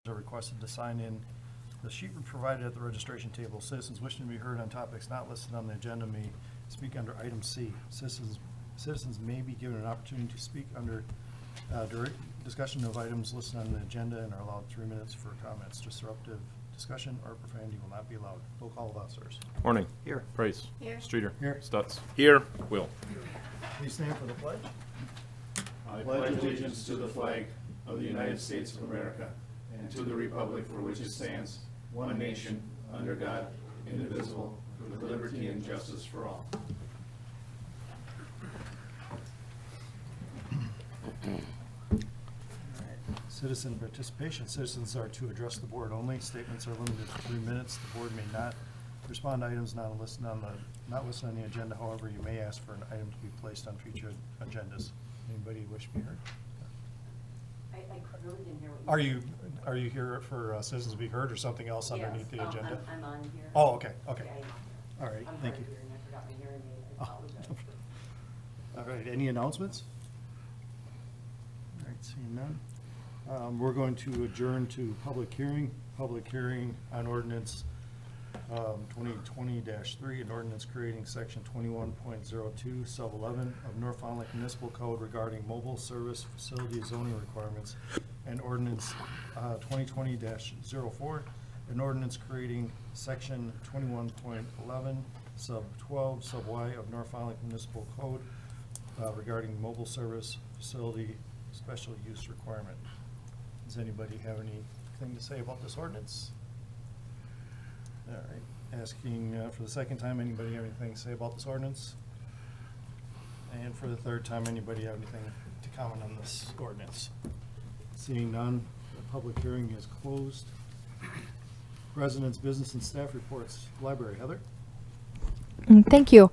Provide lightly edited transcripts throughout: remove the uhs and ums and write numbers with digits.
are requested to sign in the sheet provided at the registration table. Citizens wishing to be heard on topics not listed on the agenda may speak under item C. Citizens may be given an opportunity to speak under direct discussion of items listed on the agenda and are allowed 3 minutes for comments. Disruptive discussion or profanity will not be allowed. Roll call of officers. Morning. Here. Price. Here. Streeter. Here. Stutz. Here. Will. Please stand for the pledge. I pledge allegiance to the flag of the United States of America and to the republic for which it stands, one nation, under God, indivisible, with liberty and justice for all. Citizen participation. Citizens are to address the board only. Statements are limited to 3 minutes. The board may not respond to items not listed on the agenda. However, you may ask for an item to be placed on future agendas. Anybody wish to be heard? I really didn't hear what you Are you here for citizens to be heard or something else said. underneath the Yes, agenda? I'm on here. Oh, okay, okay. Yeah, I know. All right, I'm thank hard you. of hearing. I forgot my hearing aid. I Oh. apologize. All right, any announcements? All right, seeing none. We're going to adjourn to public hearing on ordinance 2020-3, an ordinance creating section 21.02, sub 11 of North Fond du Lac Municipal Code regarding mobile service facility zoning requirements, and ordinance 2020-04, an ordinance creating section 21.11, sub 12, sub Y of North Fond du Lac Municipal Code regarding mobile service facility special use requirement. Does anybody have anything to say about this ordinance? All right, asking for the second time, anybody have anything to say about this ordinance? And for the third time, anybody have anything to comment on this ordinance? Seeing none, the public hearing is closed. Residents, business, and staff reports. Library, Heather? Thank you.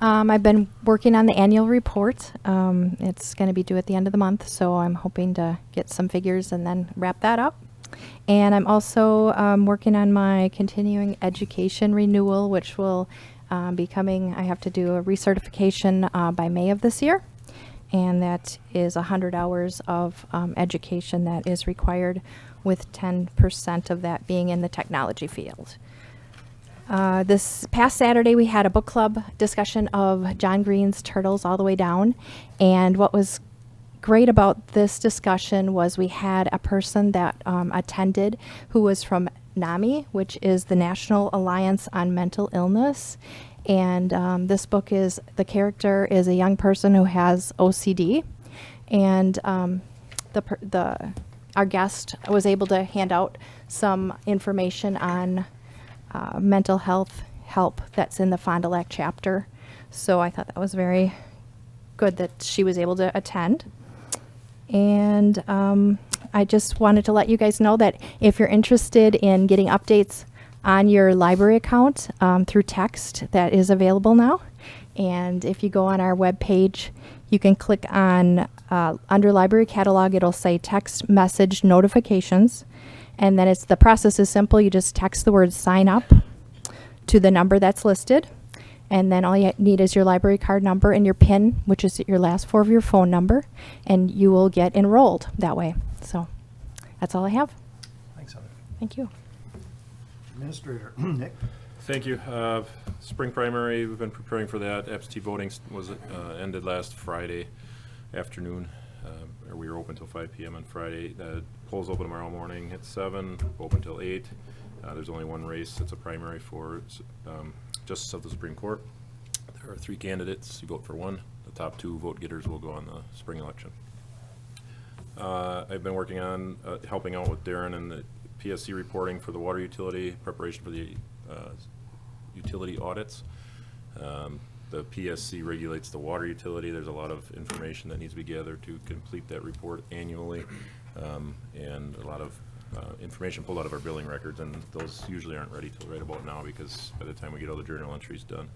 I've been working on the annual report. It's going to be due at the end of the month, so I'm hoping to get some figures and then wrap that up. And I'm also working on my continuing education renewal, which will be coming. I have to do a recertification by May of this year, and that is 100 hours of education that is required, with 10% of that being in the technology field. This past Saturday, we had a book club discussion of John Green's Turtles All the Way Down. And what was great about this discussion was we had a person that attended who was from NAMI, which is the National Alliance on Mental Illness. And this book is, the character is a young person who has OCD. And our guest was able to hand out some information on mental health help that's in the Fond du Lac chapter. So I thought that was very good that she was able to attend. And I just wanted to let you guys know that if you're interested in getting updates on your library account through text, that is available now. And if you go on our webpage, you can click on under library catalog, it'll say text message notifications. And then the process is simple. You just text the word sign up to the number that's listed. And then all you need is your library card number and your PIN, which is your last 4 of your phone number. And you will get enrolled that way. So that's all I have. Thanks, Heather. Thank you. Administrator, Nick? Thank you. Spring primary, we've been preparing for that. Absentee voting was ended last Friday afternoon. Or we were open till 5 p.m. on Friday. Polls open tomorrow morning at 7, open till 8. There's only one race. It's a primary for Justice of the Supreme Court. There are 3 candidates. You vote for one. The top 2 vote getters will go on the spring election. I've been working on helping out with Darren and the PSC reporting for the water utility, preparation for the utility audits. The PSC regulates the water utility. There's a lot of information that needs to be gathered to complete that report annually, and a lot of information pulled out of our billing records, and those usually aren't ready till right about now, because by the time we get all the journal entries done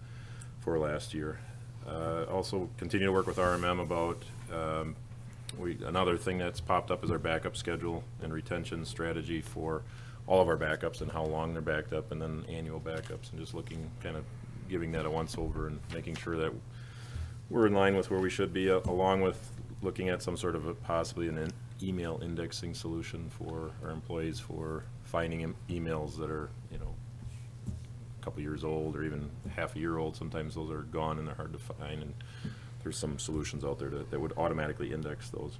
for last year. Also continue to work with RMM about another thing that's popped up is our backup schedule and retention strategy for all of our backups and how long they're backed up, and then annual backups, and just looking, kind of giving that a once over and making sure that we're in line with where we should be, along with looking at some sort of possibly an email indexing solution for our employees for finding emails that are, you know, a couple years old or even half a year old. Sometimes those are gone and they're hard to find, and there's some solutions out there that would automatically index those.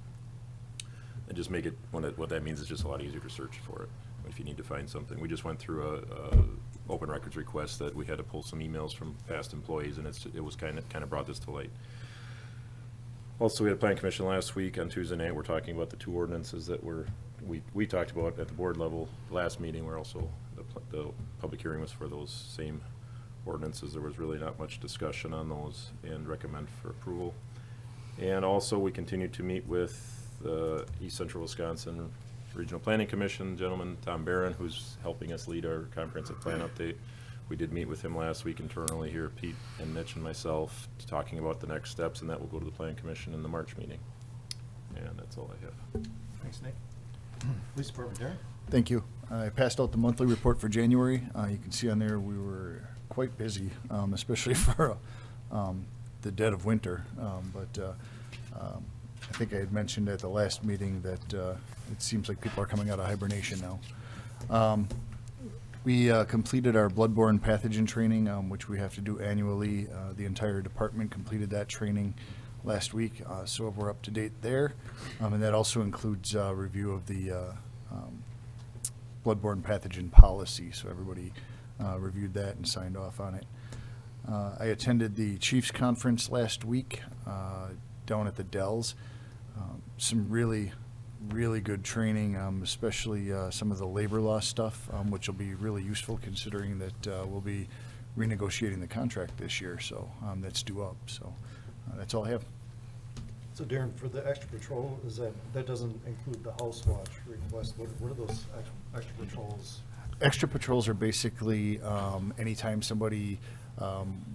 And just make it, what that means is just a lot easier to search for it if you need to find something. We just went through a open records request that we had to pull some emails from past employees, and it was kind of brought this to light. Also, we had a plan commission last week on Tuesday night. We're talking about the two ordinances that we talked about at the board level last meeting. We're also, the public hearing was for those same ordinances. There was really not much discussion on those and recommend for approval. And also, we continued to meet with the East Central Wisconsin Regional Planning Commission, gentleman Tom Barron, who's helping us lead our comprehensive plan update. We did meet with him last week internally here, Pete and Mitch and myself, talking about the next steps, and that will go to the Plan Commission in the March meeting. And that's all I have. Thanks, Nick. Police Department, Darren? Thank you. I passed out the monthly report for January. You can see on there we were quite busy, especially for the dead of winter. I think I had mentioned at the last meeting that it seems like people are coming out of hibernation now. We completed our bloodborne pathogen training, which we have to do annually. The entire department completed that training last week, so we're up to date there. And that also includes review of the bloodborne pathogen policy, so everybody reviewed that and signed off on it. I attended the Chiefs Conference last week down at the Dells. Some really good training, especially some of the labor law stuff, which will be really useful considering that we'll be renegotiating the contract this year, so that's due up. So that's all I have. So Darren, for the extra patrol, that doesn't include the house watch request? What are those extra patrols? Extra patrols are basically anytime somebody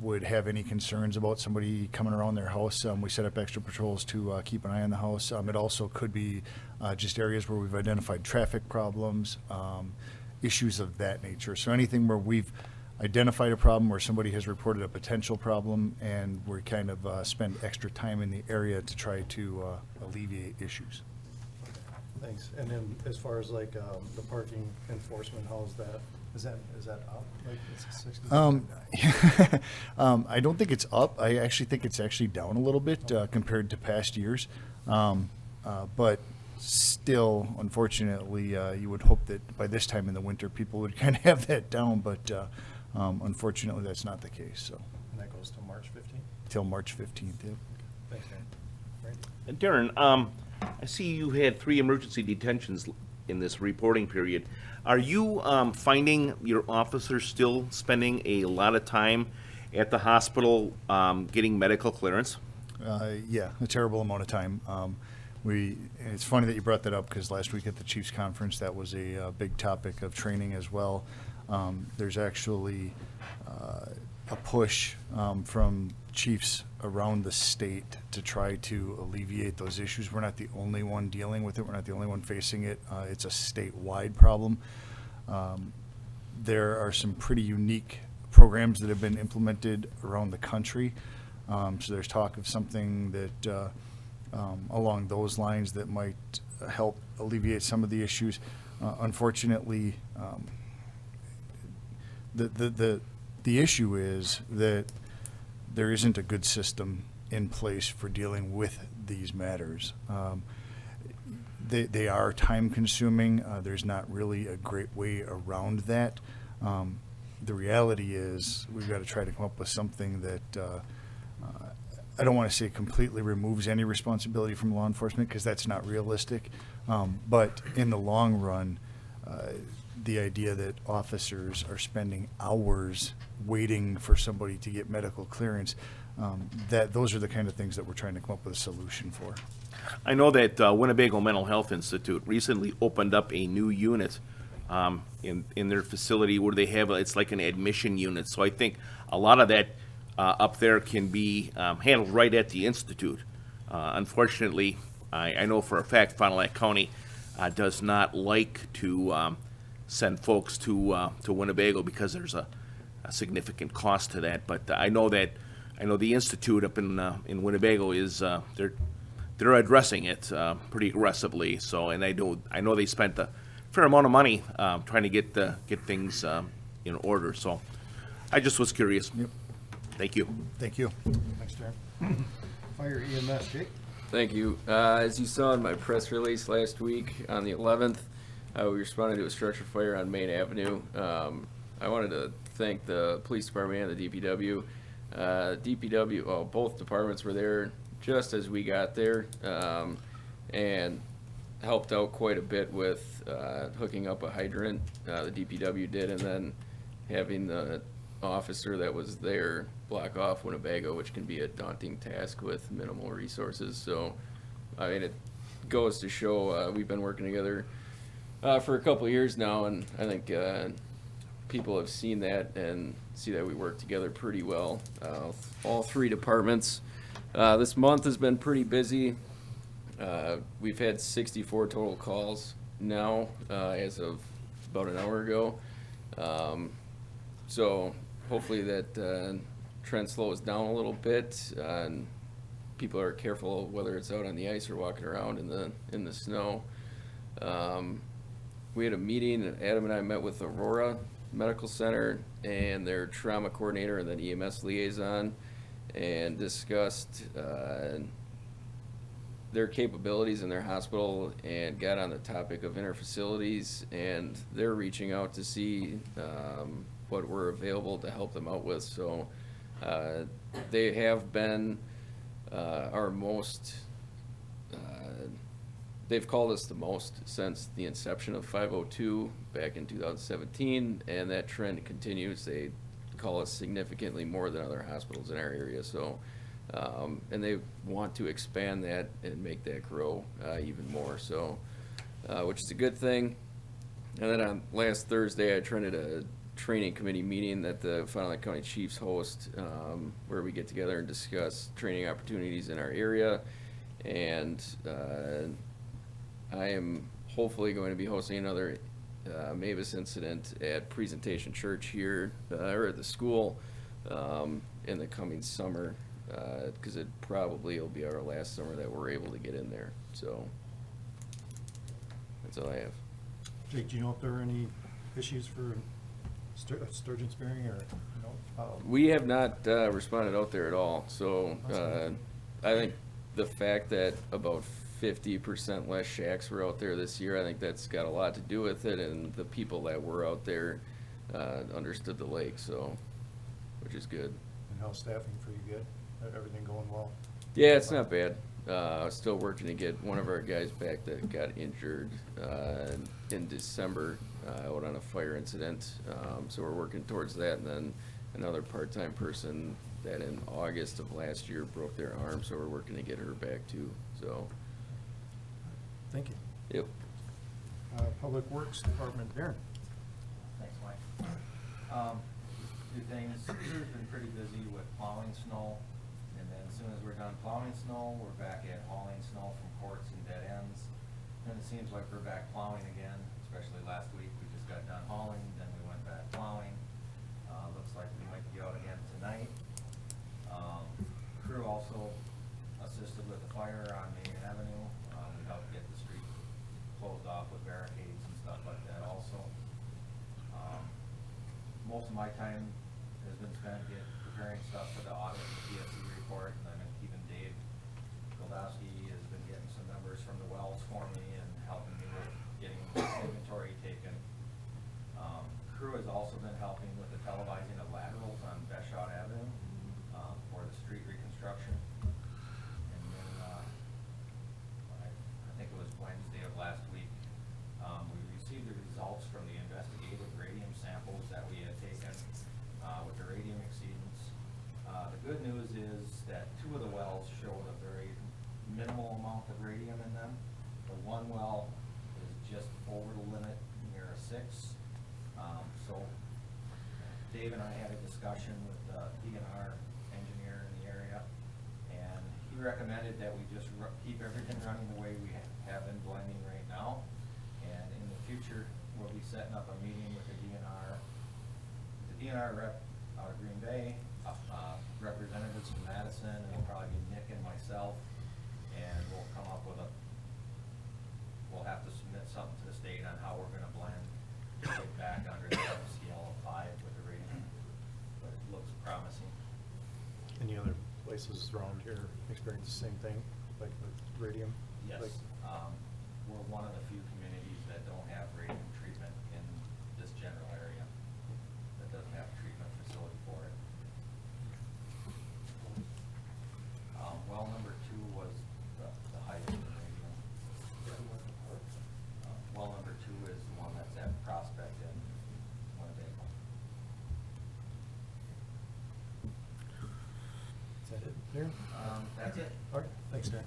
would have any concerns about somebody coming around their house, we set up extra patrols to keep an eye on the house. It also could be just areas where we've identified traffic problems, issues of that nature. So anything where we've identified a problem, where somebody has reported a potential problem, and we kind of spend extra time in the area to try to alleviate issues. Thanks. And then as far as like the parking enforcement, how's that? Is that up? Like it's 60? I don't think it's up. I actually think it's actually down a little bit compared to past years. But still, unfortunately, you would hope that by this time in the winter, people would kind of have that down. But unfortunately, that's not the case. So And that goes to March 15th? till March 15th. Yep. Thanks, Darren. Randy? And Darren, I see you had 3 emergency detentions in this reporting period. Are you finding your officers still spending a lot of time at the hospital getting medical clearance? Yeah, a terrible amount of time. It's funny that you brought that up because last week at the Chiefs Conference, that was a big topic of training as well. There's actually a push from chiefs around the state to try to alleviate those issues. We're not the only one dealing with it. We're not the only one facing it. It's a statewide problem. There are some pretty unique programs that have been implemented around the country. So there's talk of something that along those lines that might help alleviate some of the issues. Unfortunately, the issue is that there isn't a good system in place for dealing with these matters. They are time consuming. There's not really a great way around that. The reality is we've got to try to come up with something that I don't want to say completely removes any responsibility from law enforcement because that's not realistic. But in the long run, the idea that officers are spending hours waiting for somebody to get medical clearance, those are the kind of things that we're trying to come up with a solution for. I know that Winnebago Mental Health Institute recently opened up a new unit in their facility where they have, it's like an admission unit. So I think a lot of that up there can be handled right at the Institute. Unfortunately, I know for a fact Fond du Lac County does not like to send folks to Winnebago because there's a significant cost to that. But I know the Institute up in Winnebago is they're addressing it pretty aggressively. So, and I know they spent a fair amount of money trying to get things in order. So, I just was curious. Yep. Thank you. Thank you. Thanks, Darren. Fire EMS, Jake? Thank you. As you saw in my press release last week, on the 11th, we responded to a structure fire on Main Avenue. I wanted to thank the police department and the DPW. DPW, well, both departments were there just as we got there, and helped out quite a bit with hooking up a hydrant. The DPW did, and then having the officer that was there block off Winnebago, which can be a daunting task with minimal resources. So, I mean, it goes to show we've been working together for a couple of years now, and I think people have seen that and see that we work together pretty well. All three departments. This month has been pretty busy. We've had 64 total calls now as of about an hour ago. So hopefully that trend slows down a little bit, and people are careful whether it's out on the ice or walking around in the snow. We had a meeting. Adam and I met with Aurora Medical Center and their trauma coordinator and then EMS liaison, and discussed their capabilities in their hospital, and got on the topic of interfacilities, and they're reaching out to see what we're available to help them out with. So they have been our most, they've called us the most since the inception of 502 back in 2017, and that trend continues. They call us significantly more than other hospitals in our area. So, and they want to expand that and make that grow even more. So, which is a good thing. And then on last Thursday, I attended a training committee meeting that the Fond du Lac County Chiefs host, where we get together and discuss training opportunities in our area. And I am hopefully going to be hosting another Mavis incident at Presentation Church here, or at the school, in the coming summer, because it probably will be our last summer that we're able to get in there. So that's all I have. Jake, do you know if there are any issues for sturgeon spearing, or, We have not responded out there at all. So I think the fact that about 50% less shacks were out there this year, I think that's got a lot to do with it, and the people that were out there understood the lake, so, which is good. and how's staffing for you good? Everything going well? Yeah, it's not bad. Still working to get one of our guys back that got injured in December out on a fire incident. So we're working towards that, and then another part-time person that in August of last year broke their arm, so we're working to get her back too. So, Thank you. yep. Public Works Department, Darren? Thanks, Mike. Two things. We've been pretty busy with plowing snow, and then as soon as we're done plowing snow, we're back at hauling snow from courts and dead ends. And it seems like we're back plowing again, especially last week. We just got done hauling, then we went back plowing. Looks like we might be out again tonight. Crew also assisted with the fire on Main Avenue. We helped get the street closed off with barricades and stuff like that also. Most of my time has been spent preparing stuff for the audit and PSC report, and I've been keeping Dave Goldowski has been getting some numbers from the wells for me and helping me with getting inventory taken. Crew has also been helping with the televising of laterals on Vashon Avenue for the street reconstruction. And then I think it was Wednesday of last week, we received the results from the investigative radium samples that we had taken with the radium exceedance. The good news is that 2 of the wells showed a very minimal amount of radium in them. The one well is just over the limit near a 6. So Dave and I had a discussion with the DNR engineer in the area, and he recommended that we just keep everything running the way we have been blending right now. And in the future, we'll be setting up a meeting with the DNR rep out of Green Bay, representatives from Madison, and it'll probably be Nick and myself, and we'll here experience the same thing, like with radium? Yes, Like- we're one of the few communities that don't have radium treatment in this general area, that doesn't have a treatment facility for it. Well number 2 was the highest in radium. Well number 2 is the one that's at Prospect in Winnebago. Is that it, Darren? That's it. All right, thanks, Darren.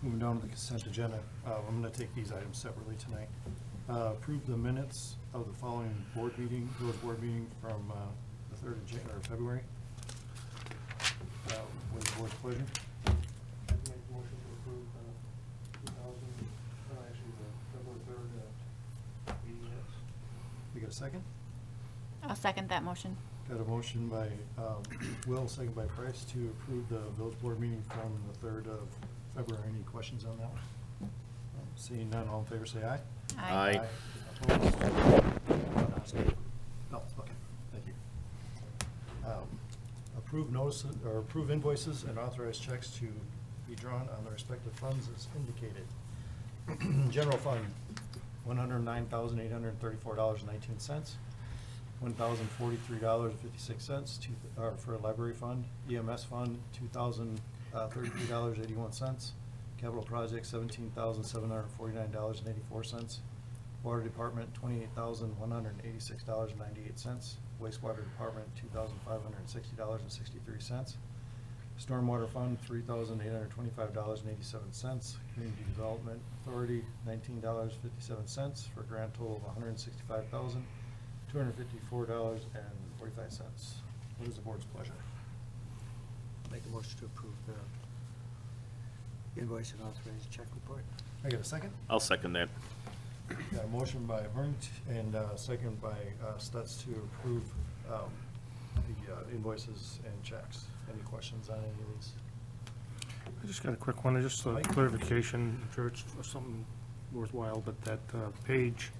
Moving down to the consent agenda, I'm gonna take these items separately tonight. Approve the minutes of the following board meeting, village board meeting from, the 3rd of February. What is the board's pleasure? Make a motion to approve, 2000, actually, the February 3rd, meeting minutes. You got a second? I'll second that motion. Got a motion by, Will, second by Price to approve the village board meeting from the 3rd of February. Any questions on that one? Seeing none, all in favor say aye. Aye. Opposed? No, okay, thank you. Approve notices, or approve invoices and authorize checks to be drawn on the respective funds as indicated. General fund, $109,834.19. $1,043.56 for library fund. EMS fund, $2,033.81. Capital project, $17,749.84. Water department, $28,186.98. Wastewater department, $2,560.63. Stormwater fund, $3,825.87. Community Development Authority, $19.57 for a grand total of $165,254.45. What is the board's pleasure? Make a motion to approve the invoice and authorized check report. I get a second? I'll second that. Got a motion by Burnt and second by Stutz to approve the invoices and checks. Any questions on any of these? I just got a quick one, just a Mike? clarification, I'm sure it's something worthwhile, but that pages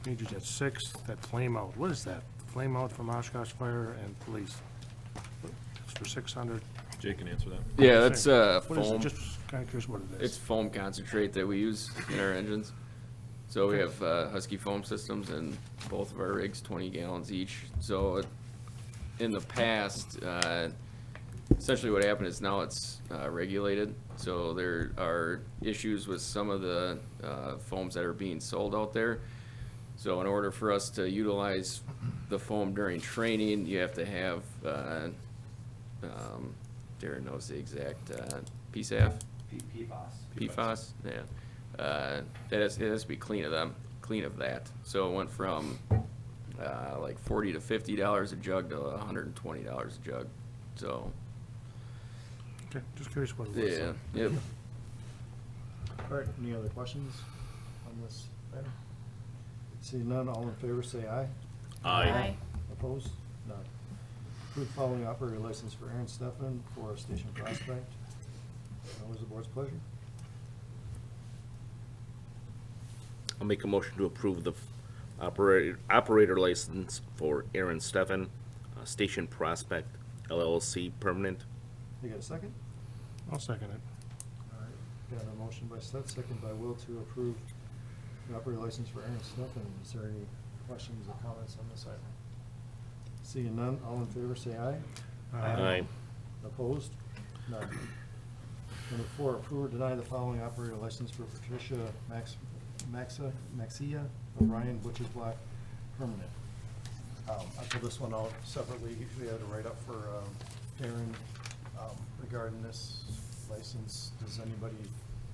at 6, that flame out, what is that? Flame out from Oshkosh Fire and Police? It's for 600. Jake can answer that. Yeah, that's What is it? foam. Just kind of curious what it is. It's foam concentrate that we use in our engines. So we have Husky foam systems in both of our rigs, 20 gallons each. So in the past, essentially what happened is now it's regulated. So there are issues with some of the foams that are being sold out there. So in order for us to utilize the foam during training, you have to have, Darren knows the exact, PSAF? PFAS, yeah. It has to be clean of that. So it went from, like $40 to $50 a jug to $120 a jug, so, Okay, just curious what it was. yeah, yep. All right, any other questions on this item? Seeing none, all in favor say aye. Aye. Opposed? None. Approve following operator license for Aaron Steffen for Station Prospect. What was the board's pleasure? I'll make a motion to approve the operator license for Aaron Steffen, Station Prospect LLC, permanent. You got a second? I'll second it. All right, got a motion by Stutz, second by Will to approve the operator license for Aaron Steffen. Is there any questions or comments on this item? Seeing none, all in favor say aye. Aye. Opposed? None. Number 4, approve or deny the following operator license for Patricia Maxia O'Brien, Butcher's Block, permanent. I pulled this one out separately. We had to write up for Aaron regarding this license. Does anybody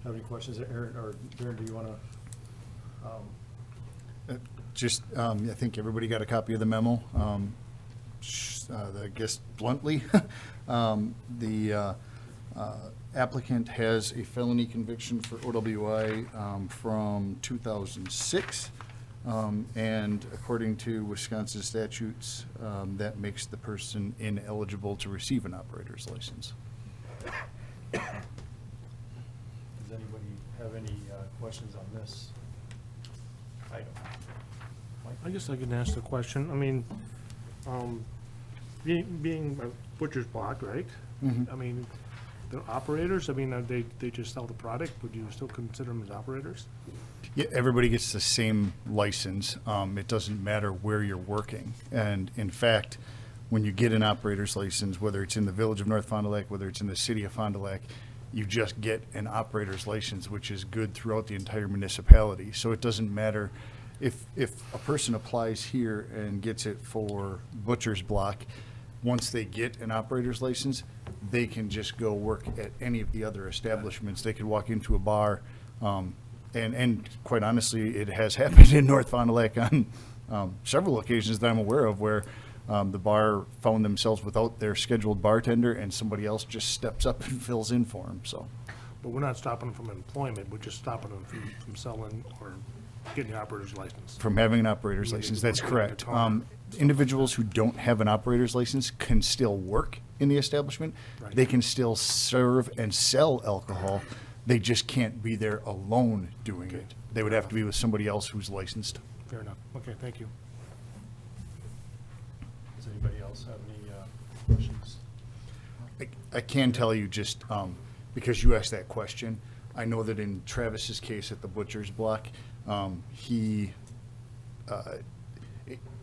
have any questions? Aaron, or Darren, do you want to? I think everybody got a copy of the memo. I guess bluntly, the applicant has a felony conviction for OWI from 2006. And according to Wisconsin statutes, that makes the person ineligible to receive an operator's license. Does anybody have any questions on this item? Mike? I guess I can ask the question. I mean, being Butcher's Block, right? Mhm. I mean, they're operators, I mean, they just sell the product, would you still consider them as operators? Yeah, everybody gets the same license. It doesn't matter where you're working. And in fact, when you get an operator's license, whether it's in the village of North Fond du Lac, whether it's in the city of Fond du Lac, you just get an operator's license, which is good throughout the entire municipality. So it doesn't matter if a person applies here and gets it for Butcher's Block, once they get an operator's license, they can just go work at any of the other establishments. They could walk into a bar, and quite honestly, it has happened in North Fond du Lac on several occasions that I'm aware of where the bar found themselves without their scheduled bartender and somebody else just steps up and fills in for them, so. But we're not stopping them from employment, we're just stopping them from selling or getting the operator's license. From having an operator's Yeah, license, they that's can put it in correct. the car. Individuals who don't have an operator's license can still work in the establishment. Right. They can still serve and sell alcohol. They just can't be there alone doing Okay. it. They would have to be with somebody else who's licensed. Fair enough, okay, thank you. Does anybody else have any questions? I can tell you just, because you asked that question, I know that in Travis's case at the Butcher's Block,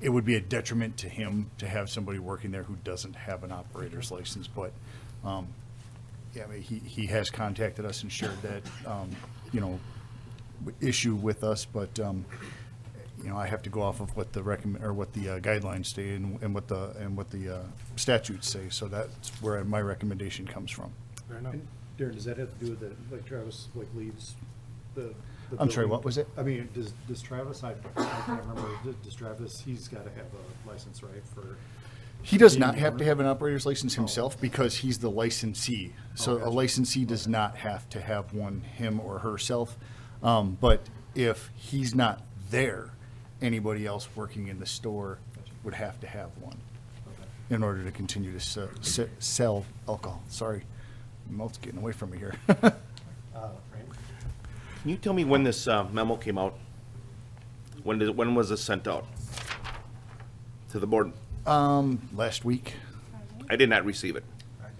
it would be a detriment to him to have somebody working there who doesn't have an operator's license, but, yeah, I mean, he has contacted us and shared that, issue with us, but, I have to go off of what the guidelines say and what the statutes say, so that's where my recommendation comes from. Fair enough. And Darren, does that have to do with like Travis, leaves the I'm sorry, building? what was it? I mean, does Travis, I can't remember, does Travis, he's gotta have a license, right, for? He does being not a have to owner? have an operator's license himself because he's the licensee. So gotcha. a licensee does not have to have one him or herself. But if he's not there, anybody else working in the store would have to have one Okay. in order to continue to sell alcohol. Sorry, mouth's getting away from me here. Frank? Can you tell me when this memo came out? When was this sent out to the board? Last week. I did not receive it.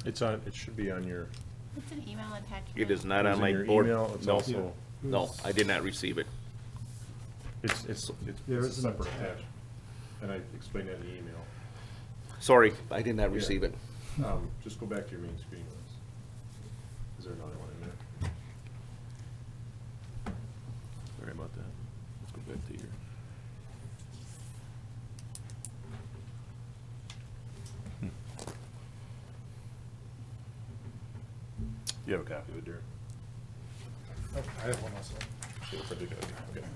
It's on, it should be on your, It's an email attachment. It is not it's on in my your board. email, it's No. also, No, I did not receive it. it's There a is an separate attachment. attachment, and I explained that in the email. Sorry, I did not receive it. Just go back to your main screen. Is there another one in there? Sorry about that. Let's go back to your. You have a copy of it, Derek? Oh, I have one also. It looks like you got it. Okay.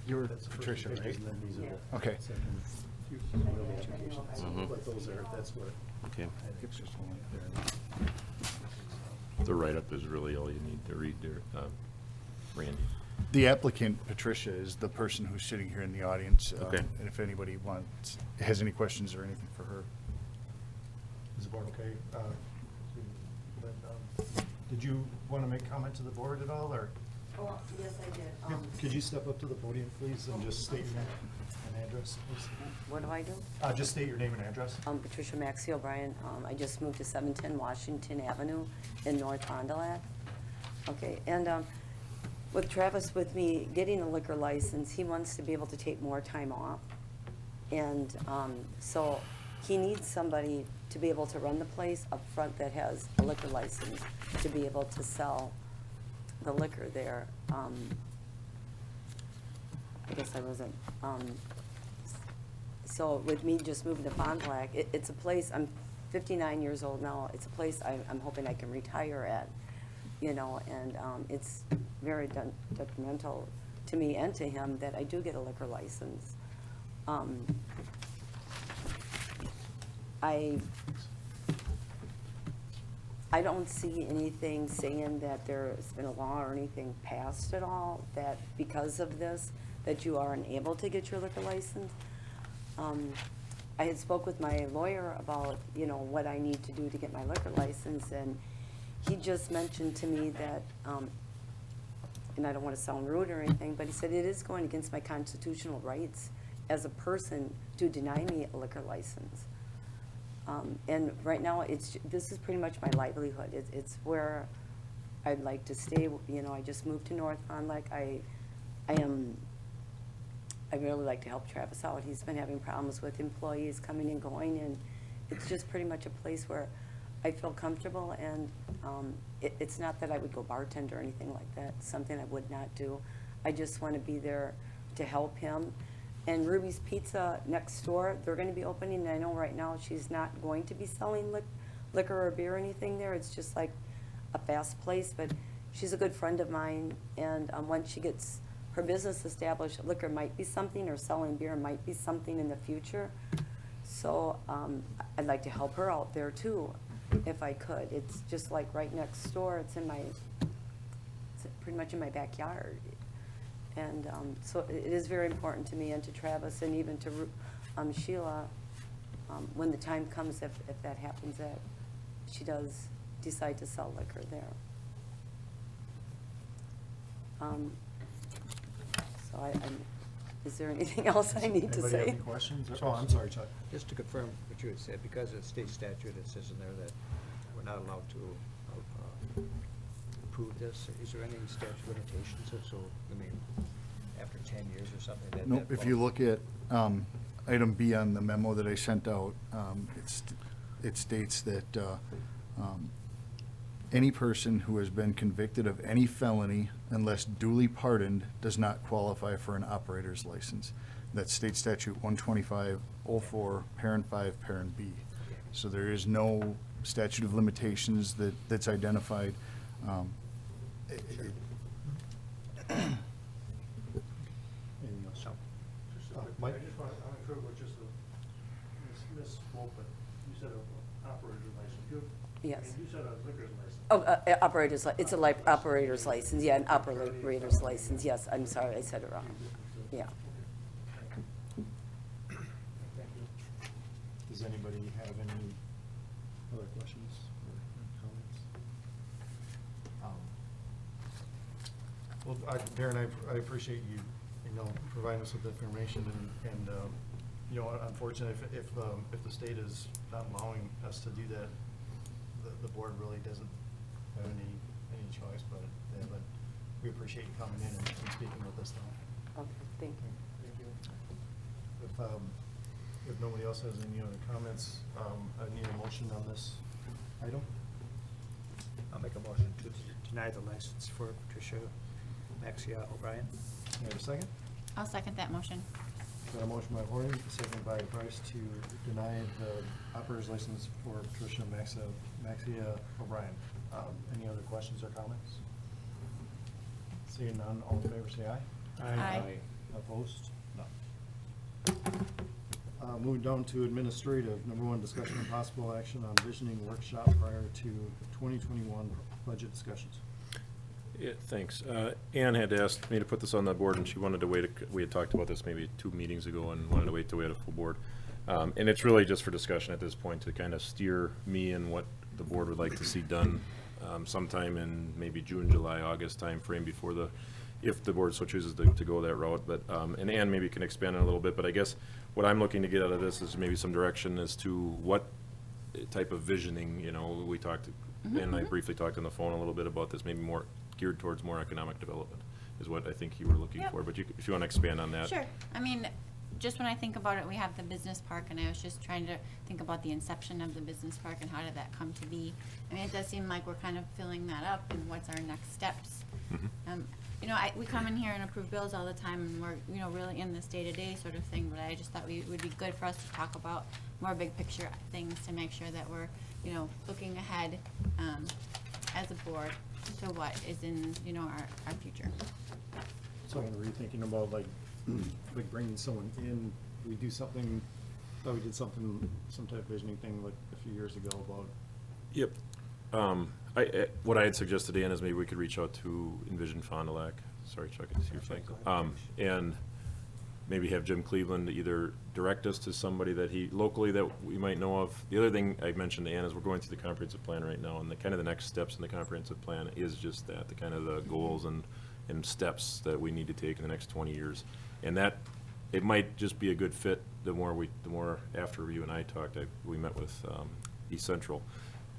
You're That's the first Patricia, pages, right? and then these are the Okay. second few real educations. Mhm. Like those are, that's what. Okay. It's just one up there. The write-up is really all you need to read there, Randy. The applicant, Patricia, is the person who's sitting here in the audience. Okay. And if anybody has any questions or anything for her. Is the board okay? Did you want to make comment to the board at all, or Oh, yes, I did. could you step up to the podium, please, and just state your name and address, please? What do I do? Just state your name and address. Patricia Maxey O'Brien. I just moved to 710 Washington Avenue in North Fond du Lac. Okay, and with Travis, with me getting a liquor license, he wants to be able to take more time off. And so he needs somebody to be able to run the place up front that has a liquor license to be able to sell the liquor there. I guess I wasn't, so with me just moving to Fond du Lac, it's a place, I'm 59 years old now, it's a place I'm hoping I can retire at, and it's very detrimental to me and to him that I do get a liquor license. I don't see anything saying that there's been a law or anything passed at all that because of this, that you are unable to get your liquor license. I had spoke with my lawyer about, you know, what I need to do to get my liquor license, and he just mentioned to me that, and I don't want to sound rude or anything, but he said it is going against my constitutional rights as a person to deny me a liquor license. And right now, this is pretty much my livelihood. It's where I'd like to stay. You know, I just moved to North Fond du Lac. I really like to help Travis out. He's been having problems with employees coming and going, and it's just pretty much a place where I feel comfortable, and it's not that I would go bartender or anything like that, something I would not do. I just want to be there to help him. And Ruby's Pizza next door, they're going to be opening, and I know right now she's not going to be selling liquor or beer or anything there. It's just like a fast place, but she's a good friend of mine, and once she gets her business established, liquor might be something, or selling beer might be something in the future. So I'd like to help her out there too, if I could. It's just like right next door. It's pretty much in my backyard. And so it is very important to me and to Travis and even to Sheila, when the time comes, if that happens, that she does decide to sell liquor there. So is there anything else I need to Anybody have say? any questions? Oh, I'm sorry, Chuck. Just to confirm what you had said, because of state statute, it says in there that we're not allowed to approve this. Is there any statute of limitations? So, I mean, after 10 years or something? Nope, if you look at item B on the memo that I sent out, it states that any person who has been convicted of any felony unless duly pardoned does not qualify for an operator's license. That's State Statute 125-04, Parent 5, Parent B. So there is no statute of limitations that's identified. Anything else? Mike? I just want, I'm not sure what just misspoke, but you said an operator's license. Yes. You said a liquor's license. Oh, it's a operator's license, yeah, an operator's license, yes, I'm sorry, I said it wrong, yeah. Does anybody have any other questions or comments? Well, Darren, I appreciate you providing us with information, and unfortunately, if the state is not allowing us to do that, the board really doesn't have any choice, but we appreciate you coming in and speaking with us now. Okay, thank you. Thank you. If nobody else has any other comments, I need a motion on this item. I'll make a motion to deny the license for Patricia Maxia O'Brien. Can I have a second? I'll second that motion. Got a motion by Horning, seconded by Price to deny the operator's license for Patricia Maxia O'Brien. Any other questions or comments? Seeing none, all in favor say aye. Aye. Opposed? No. Moving down to administrative, number one, discussion and possible action on visioning workshop prior to 2021 budget discussions. Yeah, thanks. Ann had asked me to put this on the board, and she wanted to wait. We had talked about this maybe 2 meetings ago and wanted to wait till we had a full board. And it's really just for discussion at this point to kind of steer me in what the board would like to see done sometime in maybe June, July, August timeframe before if the board so chooses to go that route. But, and Ann maybe can expand on it a little bit, but I guess what I'm looking to get out of this is maybe some direction as to what type of visioning, we talked, and I briefly talked on the phone a little bit about this, maybe more geared towards more economic development is what I think you were looking Yep. for, but if you want to expand on that. Sure. I mean, just when I think about it, we have the business park, and I was just trying to think about the inception of the business park and how did that come to be. I mean, it does seem like we're kind of filling that up, and what's our next steps? Mhm. We come in here and approve bills all the time, and we're, really in this day-to-day sort of thing, but I just thought it would be good for us to talk about more big picture things to make sure that we're, looking ahead as a board to what is in, our future. So were you thinking about like bringing someone in? We do something, thought we did something, some type of visioning thing like a few years ago about. Yep. What I had suggested, Ann, is maybe we could reach out to Envision Fond du Lac. Sorry, Chuck, it's your thing. And maybe have Jim Cleveland either direct us to somebody that locally that we might know of. The other thing I mentioned to Ann is we're going through the comprehensive plan right now, and the kind of the next steps in the comprehensive plan is just that, the kind of the goals and steps that we need to take in the next 20 years. And that, it might just be a good fit, the more after you and I talked, we met with East Central.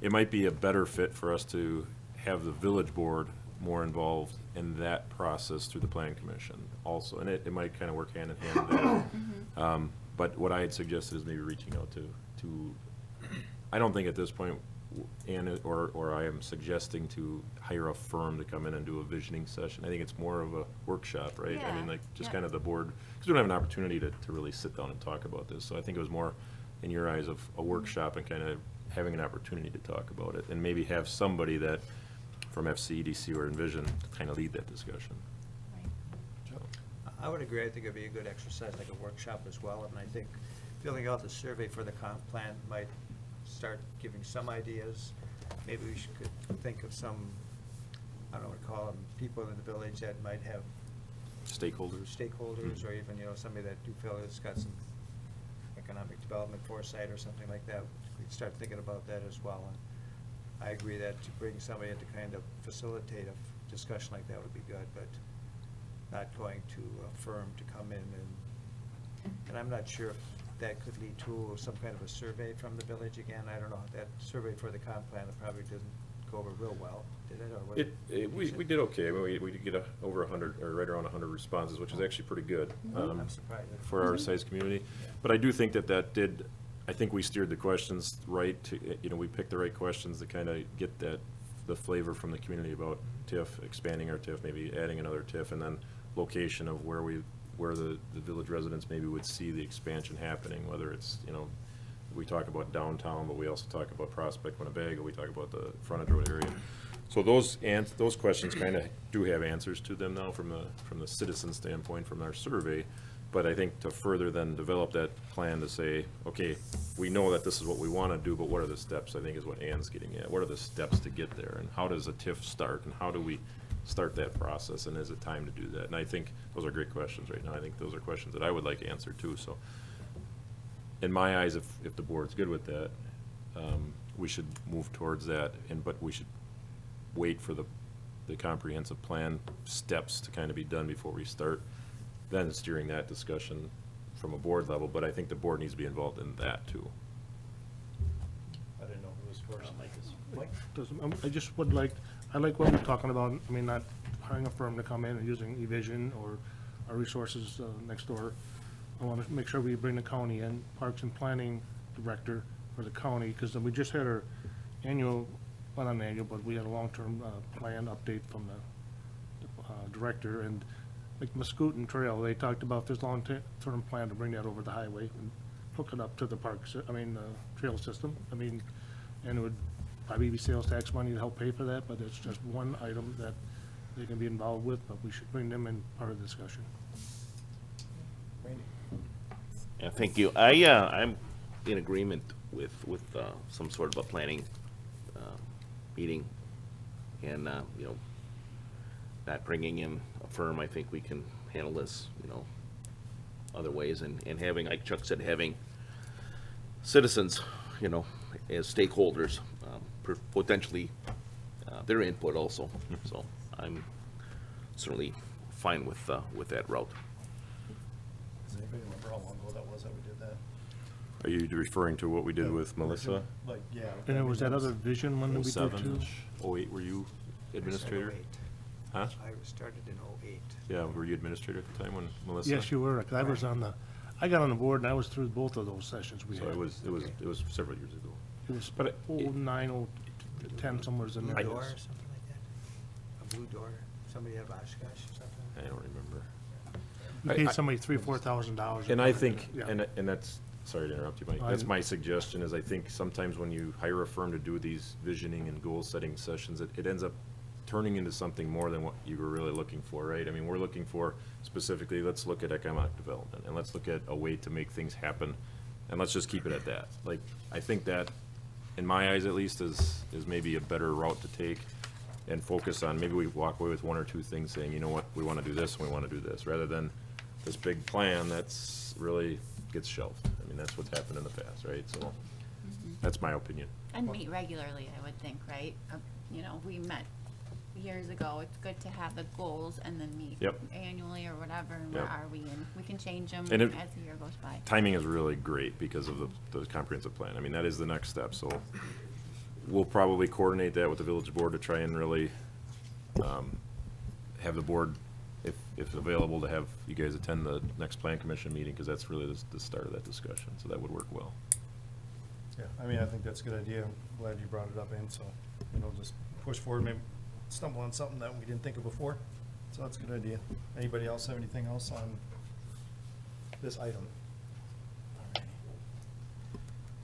It might be a better fit for us to have the village board more involved in that process through the planning commission also, and it might kind of work hand in hand there. But what I had suggested is maybe reaching out to I don't think at this point, Ann or I am suggesting to hire a firm to come in and do a visioning session. I think it's more of a workshop, right? I mean, Yeah. like, just Yep. kind of the board, because we don't have an opportunity to really sit down and talk about this. So I think it was more, in your eyes, of a workshop and kind of having an opportunity to talk about it, and maybe have somebody that, from FCEDC or Envision, to kind of lead that discussion. I would agree. I think it'd be a good exercise, like a workshop as well. And I think filling out the survey for the comp plan might start giving some ideas. Maybe we could think of some, I don't know what to call them, people in the village that might have Stakeholders. stakeholders, or even, somebody that you feel has got some economic development foresight or something like that. We'd start thinking about that as well. And I agree that to bring somebody in to kind of facilitate a discussion like that would be good, but not going to a firm to come in and I'm not sure if that could lead to some kind of a survey from the village again. I don't know. That survey for the comp plan, it probably didn't go over real well, did it? Or was We did okay. I mean, we did get over 100, or right around 100 responses, which is actually pretty good. I'm surprised. For our size community. But I do think that did, I think we steered the questions right to, we picked the right questions to kind of get the flavor from the community about TIF, expanding our TIF, maybe adding another TIF, and then location of where the village residents maybe would see the expansion happening, whether it's, we talk about downtown, but we also talk about Prospect, Winnebago, we talk about the frontage road area. So those questions kind of do have answers to them now from the citizen standpoint, from our survey. But I think to further then develop that plan to say, okay, we know that this is what we want to do, but what are the steps, I think is what Ann's getting at. What are the steps to get there, and how does a TIF start, and how do we start that process, and is it time to do that? And I think those are great questions right now. I think those are questions that I would like answered too. So in my eyes, if the board's good with that, we should move towards that, but we should wait for the comprehensive plan steps to kind of be done before we start then steering that discussion from a board level. But I think the board needs to be involved in that too. I didn't know who was first. I just would like, I like what we're talking about. I mean, not hiring a firm to come in and using eVision or our resources next door. I want to make sure we bring the county in, Parks and Planning Director for the county, because we just had our annual, well, not an annual, but we had a long-term plan update from the director, and like Muscooten Trail, they talked about this long-term plan to bring that over the highway and hook it up to the parks, trail system. And it would probably be sales tax money to help pay for that, but it's just one item that they can be involved with, but we should bring them in part of the discussion. Randy? Yeah, thank you. I'm in agreement with some sort of a planning meeting, and not bringing in a firm. I think we can handle this, other ways, and having, like Chuck said, having citizens, as stakeholders, potentially their input also. So I'm certainly fine with that route. Does anybody remember how long ago that was that we did that? Are you referring to what we did with Melissa? Like, yeah. And there was that other vision one that we did too? 07-ish, 08, were you administrator? Huh? I started in '08. Yeah, were you administrator at the time when Melissa? Yes, you were, 'cause I was I got on the board and I was through both of those sessions we So had. it was several years ago. It was But 09, 010, somewhere in Blue there. door or something like that? A blue door? Somebody had Oshkosh or something? I don't remember. You paid somebody $3,000-4,000. And I think, Yeah. and that's, sorry to interrupt you, Mike, No, that's my suggestion, is I think sometimes when you hire a firm to do these visioning and goal-setting sessions, it ends up turning into something more than what you were really looking for, right? I mean, we're looking for specifically, let's look at economic development, and let's look at a way to make things happen, and let's just keep it at that. Like, I think that, in my eyes at least, is maybe a better route to take, and focus on, maybe we walk away with one or two things saying, you know what, we want to do this and we want to do this, rather than this big plan, that's really gets shelved. I mean, that's what's happened in the past, right? So that's my opinion. And meet regularly, I would think, right? You know, we met years ago. It's good to have the goals and then meet Yep. annually or whatever, and where Yep. are we? And we can change them And as it- the year goes by. Timing is really great because of the comprehensive plan. I mean, that is the next step, so we'll probably coordinate that with the village board to try and really have the board, if available, to have you guys attend the next plan commission meeting, because that's really the start of that discussion, so that would work well. Yeah, I mean, I think that's a good idea. I'm glad you brought it up, and so, you know, just push forward, maybe stumble on something that we didn't think of before. So that's a good idea. Anybody else have anything else on this item? Alrighty.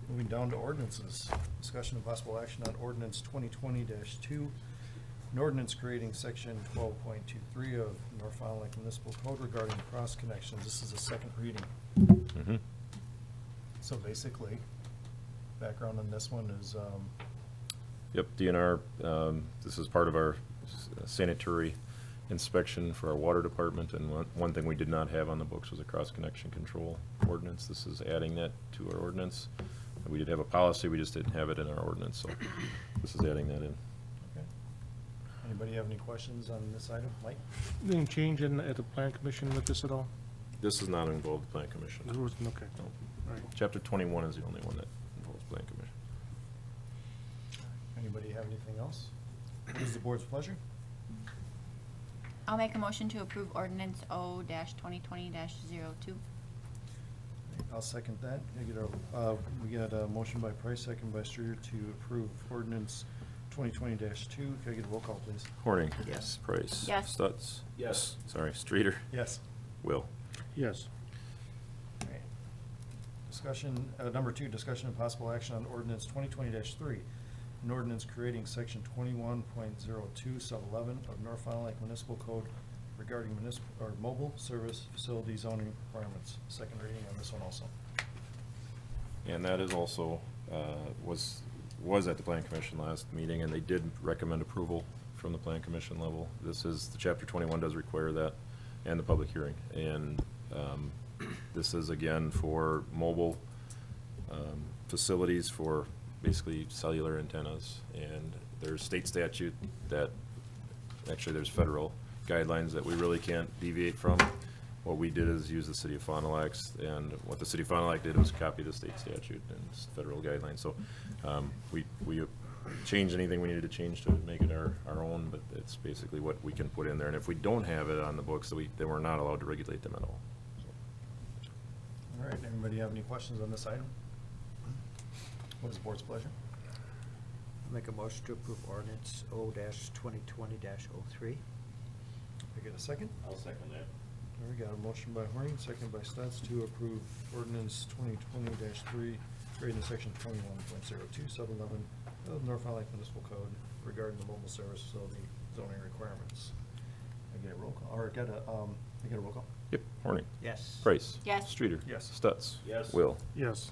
Moving down to ordinances. Discussion of possible action on ordinance 2020-2, an ordinance creating section 12.23 of North Fond du Lac Municipal Code regarding cross connections. This is a second reading. Mhm. So basically, background on this one is, Yep, DNR, this is part of our sanitary inspection for our water department, and one thing we did not have on the books was a cross-connection control ordinance. This is adding that to our ordinance. We did have a policy, we just didn't have it in our ordinance, so this is adding that in. okay. Anybody have any questions on this item? Mike? Any change at the plan commission with this at all? This does not involve the plan commission. There was, okay. No. All right. Chapter 21 is the only one that involves plan commission. Anybody have anything else? What is the board's pleasure? I'll make a motion to approve ordinance O-2020-02. I'll second that. We got a motion by Price, second by Streeter to approve ordinance 2020-2. Can I get a roll call, please? Horning. Yes. Price. Yes. Stutz. Yes. Sorry, Streeter. Yes. Will. Yes. Alright. Discussion, number 2, discussion and possible action on ordinance 2020-3, an ordinance creating section 21.02 sub-11 of North Fond du Lac Municipal Code regarding municipal, or mobile service facility zoning requirements. Second reading on this one also. And that is also, was at the plan commission last meeting, and they did recommend approval from the plan commission level. This is, the chapter 21 does require that, and the public hearing. And this is again for mobile facilities for basically cellular antennas. And there's state statute that, actually there's federal guidelines that we really can't deviate from. What we did is use the city of Fond du Lac, and what the city of Fond du Lac did was copy the state statute and federal guidelines. So we changed anything we needed to change to make it our own, but it's basically what we can put in there. And if we don't have it on the books, then we're not allowed to regulate them at all. All right, anybody have any questions on this item? What is the board's pleasure? I'll make a motion to approve ordinance O-2020-03. I get a second? I'll second that. All right, got a motion by Horning, second by Stutz to approve ordinance 2020-3, creating section 21.02, sub-11 of North Fond du Lac Municipal Code regarding the mobile service facility zoning requirements. I get a roll call, or I get a roll call? Yep, Horning. Yes. Price. Yes. Streeter. Yes. Stutz. Yes. Will. Yes.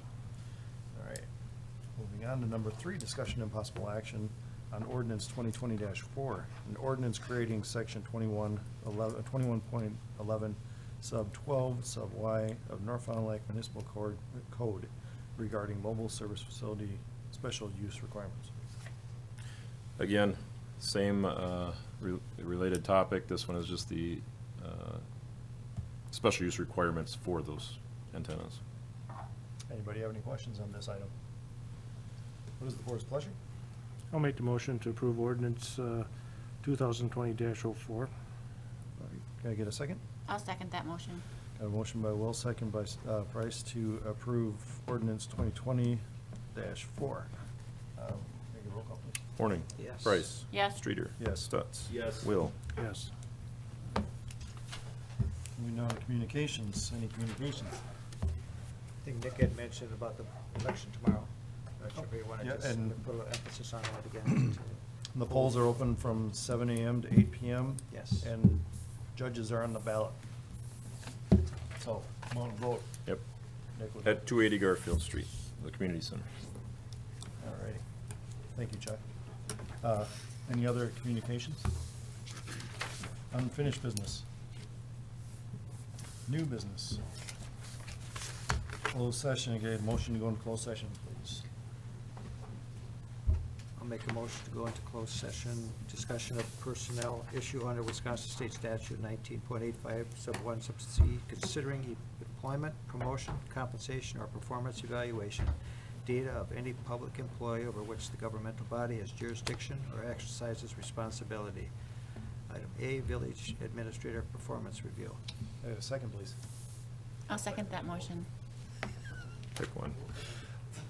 All right. Moving on to number 3, discussion and possible action on ordinance 2020-4, an ordinance creating section 21.11 sub 12 sub Y of North Fond du Lac Municipal Code regarding mobile service facility special use requirements. Again, same related topic. This one is just the special use requirements for those antennas. Anybody have any questions on this item? What is the board's pleasure? I'll make the motion to approve ordinance 2020-04. Can I get a second? I'll second that motion. Got a motion by Will, second by Price to approve ordinance 2020-4. Make a roll call, please. Horning. Yes. Price. Yes. Streeter. Yes. Stutz. Yes. Will. Yes. Moving on to communications. Any communications? I think Nick had mentioned about the election tomorrow. I should be want to Yeah, just and- put a little emphasis on that again. The polls are open from 7 a.m. to 8 p.m. Yes. And judges are on the ballot. So, come on and vote. Yep. Nick would- At 280 Garfield Street, the community center. All righty. Thank you, Chuck. Any other communications? Unfinished business. New business. Closed session, again, motion to go into closed session, please. I'll make a motion to go into closed session, discussion of personnel issue under Wisconsin State Statute 19.85, sub 1, sub C, considering employment, promotion, compensation, or performance evaluation, data of any public employee over which the governmental body has jurisdiction or exercises responsibility. Item A, village administrator performance review. I have a second, please. I'll second that motion. Pick one.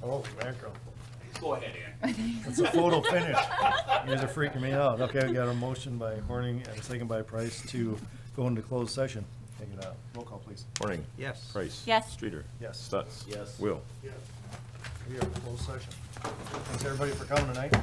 Oh, mackerel. Go ahead, Ann. It's a photo finish. You guys are freaking me out. Okay, we got a motion by Horning and a second by Price to go into closed session. Take it out. Roll call, please. Horning. Yes. Price. Yes. Streeter. Yes. Stutz. Yes. Will. We are in closed session. Thanks, everybody, for coming tonight.